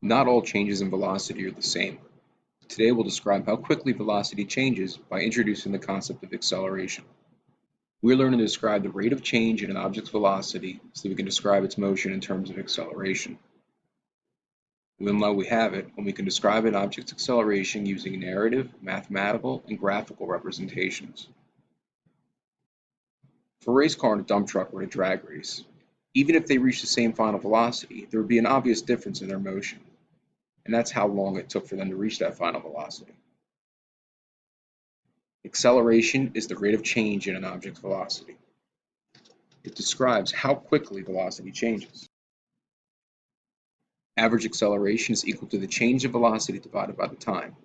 Not all changes in velocity are the same. Today we'll describe how quickly velocity changes by introducing the concept of acceleration. We're learning to describe the rate of change in an object's velocity so that we can describe its motion in terms of acceleration. We'll know we have it when we can describe an object's acceleration using narrative, mathematical, and graphical representations. If a race car and a dump truck were to drag race, even if they reached the same final velocity, there would be an obvious difference in their motion, and that's how long it took for them to reach that final velocity. Acceleration is the rate of change in an object's velocity. It describes how quickly velocity changes. Average acceleration is equal to the change of velocity divided by the time,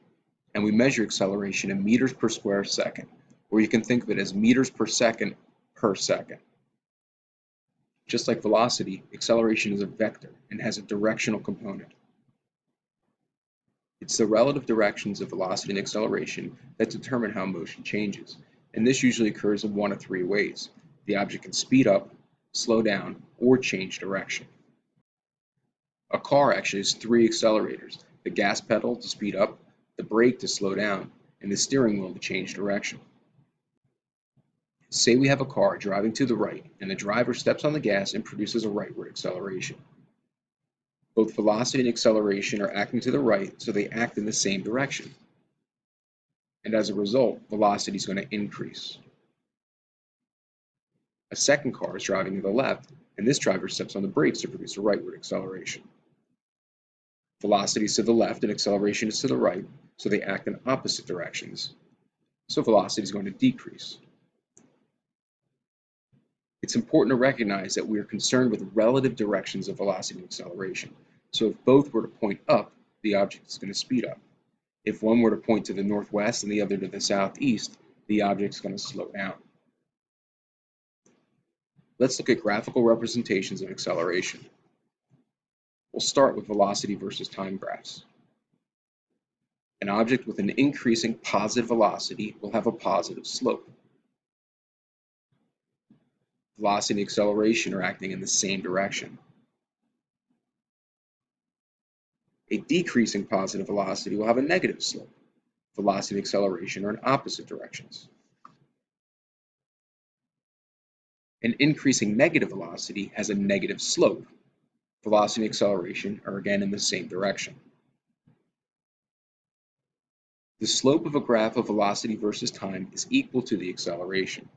and we measure acceleration in meters per square second, or you can think of it as meters per second per second. Just like velocity, acceleration is a vector and has a directional component. It's the relative directions of velocity and acceleration that determine how motion changes, and this usually occurs in one of three ways. The object can speed up, slow down, or change direction. A car actually has three accelerators: the gas pedal to speed up, the brake to slow down, and the steering wheel to change direction. Say we have a car driving to the right, and the driver steps on the gas and produces a rightward acceleration. Both velocity and acceleration are acting to the right, so they act in the same direction. And as a result, velocity is going to increase. A second car is driving to the left, and this driver steps on the brakes to produce a rightward acceleration. Velocity is to the left and acceleration is to the right, so they act in opposite directions. So velocity is going to decrease. It's important to recognize that we are concerned with relative directions of velocity and acceleration. So if both were to point up, the object is going to speed up. If one were to point to the northwest and the other to the southeast, the object is going to slow down. Let's look at graphical representations of acceleration. We'll start with velocity versus time graphs. An object with an increasing positive velocity will have a positive slope. Velocity and acceleration are acting in the same direction. A decreasing positive velocity will have a negative slope. Velocity and acceleration are in opposite directions. An increasing negative velocity has a negative slope. Velocity and acceleration are again in the same direction. The slope of a graph of velocity versus time is equal to the acceleration.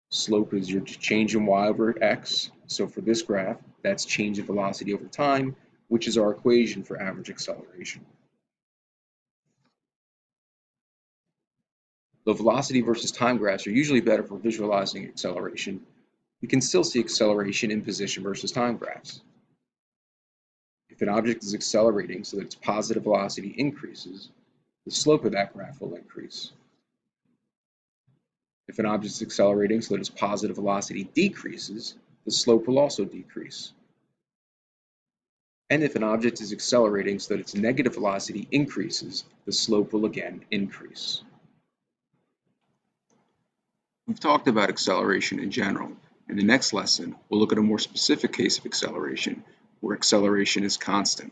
Slope is your change in y over x. So for this graph, that's change in velocity over time, which is our equation for average acceleration. Though velocity versus time graphs are usually better for visualizing acceleration, we can still see acceleration in position versus time graphs. If an object is accelerating so that its positive velocity increases, the slope of that graph will increase. If an object is accelerating so that its positive velocity decreases, the slope will also decrease. And if an object is accelerating so that its negative velocity increases, the slope will again increase. We've talked about acceleration in general. In the next lesson, we'll look at a more specific case of acceleration, where acceleration is constant.